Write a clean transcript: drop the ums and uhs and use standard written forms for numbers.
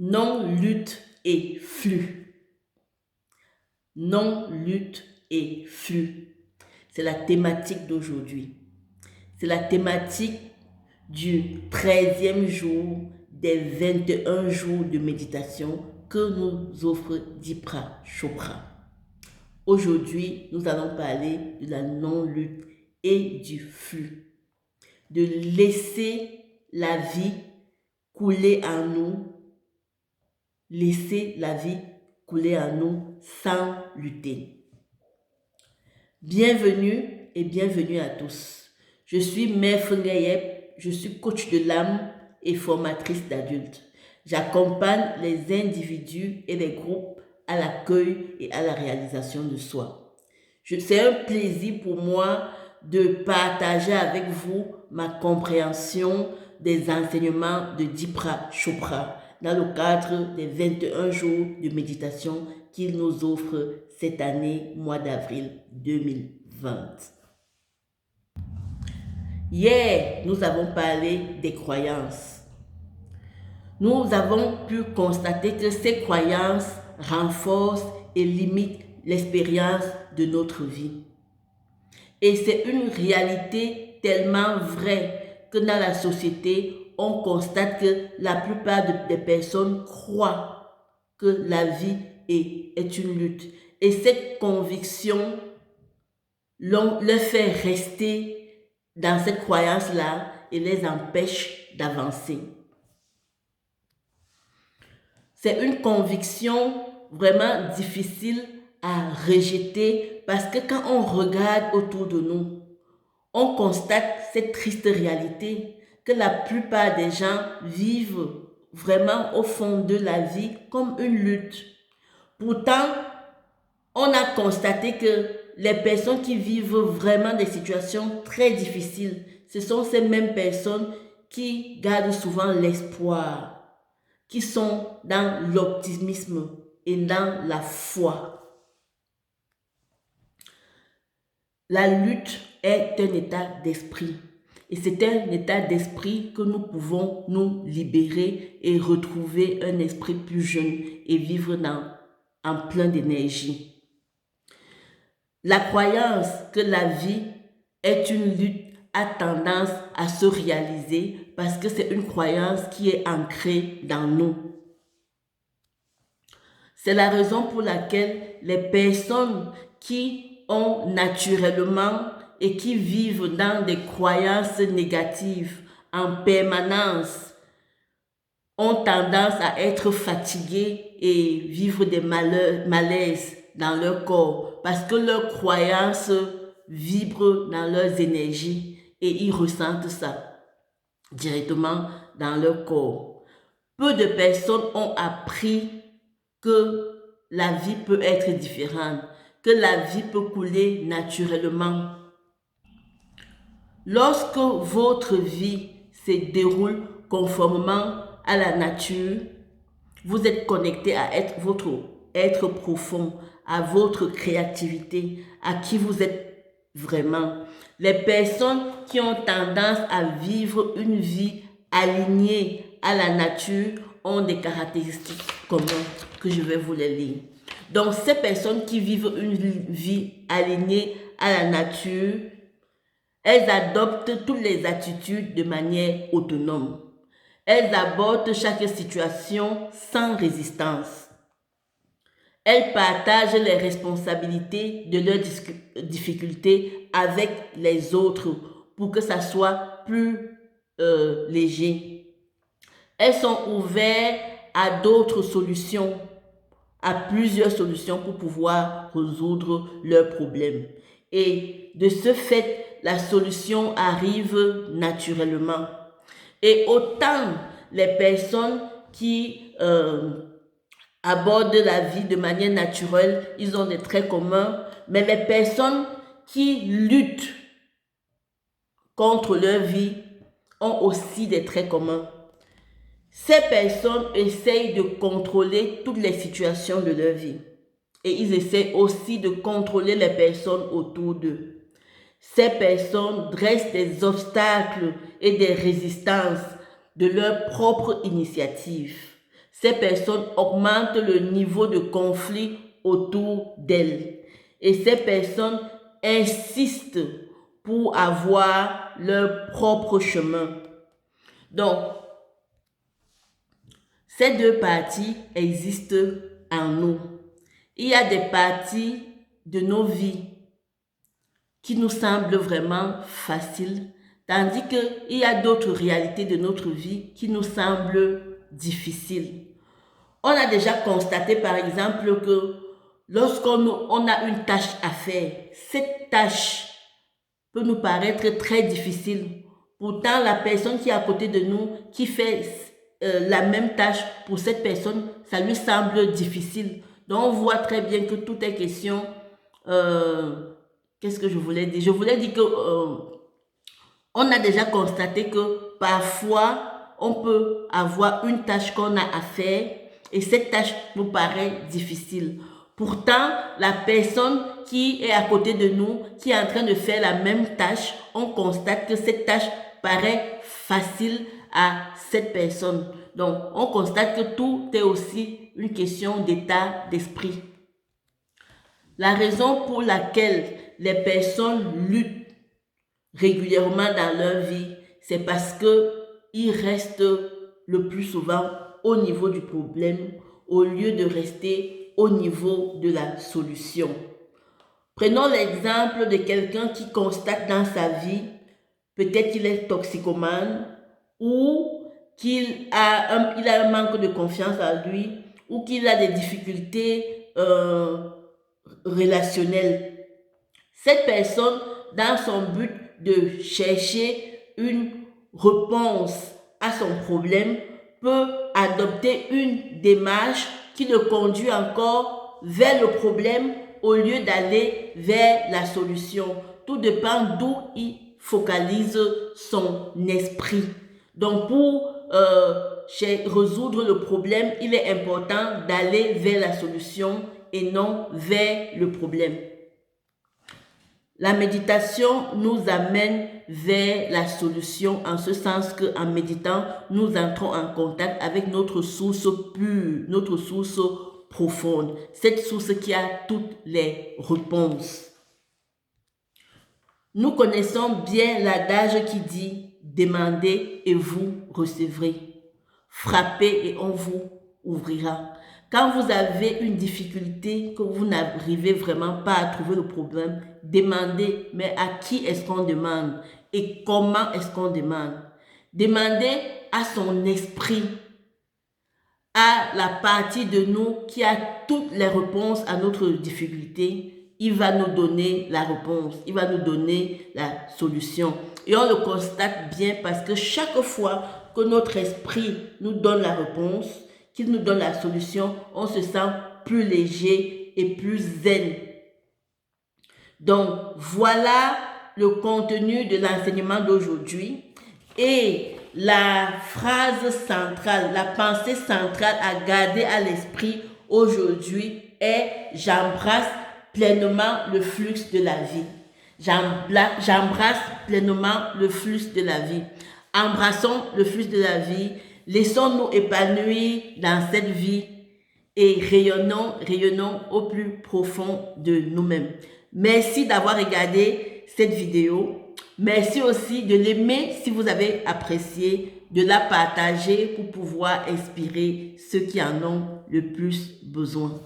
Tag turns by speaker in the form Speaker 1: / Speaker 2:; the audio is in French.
Speaker 1: Non-lutte et flux. Non-lutte et flux. C'est la thématique d'aujourd'hui. C'est la thématique du 13e jour des 21 jours de méditation que nous offre Deepak Chopra. Aujourd'hui, nous allons parler de la non-lutte et du flux. De laisser la vie couler en nous. Laisser la vie couler en nous sans lutter. Bienvenue et bienvenue à tous. Je suis Mère Fengayep, je suis coach de l'âme et formatrice d'adultes. J'accompagne les individus et les groupes à l'accueil et à la réalisation de soi. C'est un plaisir pour moi de partager avec vous ma compréhension des enseignements de Deepak Chopra dans le cadre des 21 jours de méditation qu'il nous offre cette année, mois d'avril 2020. Hier, nous avons parlé des croyances. Nous avons pu constater que ces croyances renforcent et limitent l'expérience de notre vie. Et c'est une réalité tellement vraie que dans la société, on constate que la plupart des personnes croient que la vie est une lutte. Et cette conviction leur fait rester dans cette croyance-là et les empêche d'avancer. C'est une conviction vraiment difficile à rejeter parce que quand on regarde autour de nous, on constate cette triste réalité que la plupart des gens vivent vraiment au fond de la vie comme une lutte. Pourtant, on a constaté que les personnes qui vivent vraiment des situations très difficiles, ce sont ces mêmes personnes qui gardent souvent l'espoir, qui sont dans l'optimisme et dans la foi. La lutte est un état d'esprit. Et c'est un état d'esprit que nous pouvons nous libérer et retrouver un esprit plus jeune et vivre en plein d'énergie. La croyance que la vie est une lutte a tendance à se réaliser parce que c'est une croyance qui est ancrée dans nous. C'est la raison pour laquelle les personnes qui ont naturellement et qui vivent dans des croyances négatives en permanence ont tendance à être fatiguées et vivre des malaises dans leur corps parce que leurs croyances vibrent dans leurs énergies et ils ressentent ça directement dans leur corps. Peu de personnes ont appris que la vie peut être différente, que la vie peut couler naturellement. Lorsque votre vie se déroule conformément à la nature, vous êtes connecté à votre être profond, à votre créativité, à qui vous êtes vraiment. Les personnes qui ont tendance à vivre une vie alignée à la nature ont des caractéristiques communes que je vais vous les lire. Donc, ces personnes qui vivent une vie alignée à la nature, elles adoptent toutes les attitudes de manière autonome. Elles abordent chaque situation sans résistance. Elles partagent les responsabilités de leurs difficultés avec les autres pour que ça soit plus léger. Elles sont ouvertes à d'autres solutions, à plusieurs solutions pour pouvoir résoudre leurs problèmes. Et de ce fait, la solution arrive naturellement. Et autant les personnes qui abordent la vie de manière naturelle, ils ont des traits communs, mais les personnes qui luttent contre leur vie ont aussi des traits communs. Ces personnes essayent de contrôler toutes les situations de leur vie et ils essayent aussi de contrôler les personnes autour d'eux. Ces personnes dressent des obstacles et des résistances de leur propre initiative. Ces personnes augmentent le niveau de conflit autour d'elles. Et ces personnes insistent pour avoir leur propre chemin. Donc, ces deux parties existent en nous. Il y a des parties de nos vies qui nous semblent vraiment faciles, tandis qu'il y a d'autres réalités de notre vie qui nous semblent difficiles. On a déjà constaté par exemple que lorsqu'on a une tâche à faire, cette tâche peut nous paraître très difficile. Pourtant, la personne qui est à côté de nous, qui fait la même tâche, pour cette personne, ça lui semble difficile. Donc, on voit très bien que tout est question... qu'est-ce que je voulais dire? Je voulais dire que on a déjà constaté que parfois, on peut avoir une tâche qu'on a à faire et cette tâche nous paraît difficile. Pourtant, la personne qui est à côté de nous, qui est en train de faire la même tâche, on constate que cette tâche paraît facile à cette personne. Donc, on constate que tout est aussi une question d'état d'esprit. La raison pour laquelle les personnes luttent régulièrement dans leur vie, c'est parce qu'ils restent le plus souvent au niveau du problème au lieu de rester au niveau de la solution. Prenons l'exemple de quelqu'un qui constate dans sa vie, peut-être qu'il est toxicomane ou qu'il a un manque de confiance en lui ou qu'il a des difficultés relationnelles. Cette personne, dans son but de chercher une réponse à son problème, peut adopter une démarche qui le conduit encore vers le problème au lieu d'aller vers la solution. Tout dépend d'où il focalise son esprit. Donc, pour résoudre le problème, il est important d'aller vers la solution et non vers le problème. La méditation nous amène vers la solution en ce sens qu'en méditant, nous entrons en contact avec notre source pure, notre source profonde, cette source qui a toutes les réponses. Nous connaissons bien l'adage qui dit « Demandez et vous recevrez. Frappez et on vous ouvrira ». Quand vous avez une difficulté, que vous n'arrivez vraiment pas à trouver le problème, demandez, mais à qui est-ce qu'on demande et comment est-ce qu'on demande? Demandez à son esprit, à la partie de nous qui a toutes les réponses à notre difficulté. Il va nous donner la réponse, il va nous donner la solution. Et on le constate bien parce que chaque fois que notre esprit nous donne la réponse, qu'il nous donne la solution, on se sent plus léger et plus zen. Donc, voilà le contenu de l'enseignement d'aujourd'hui. Et la phrase centrale, la pensée centrale à garder à l'esprit aujourd'hui est « J'embrasse pleinement le flux de la vie ». J'embrasse pleinement le flux de la vie. Embrassons le flux de la vie. Laissons-nous épanouir dans cette vie et rayonnons au plus profond de nous-mêmes. Merci d'avoir regardé cette vidéo. Merci aussi de l'aimer si vous avez apprécié, de la partager pour pouvoir inspirer ceux qui en ont le plus besoin.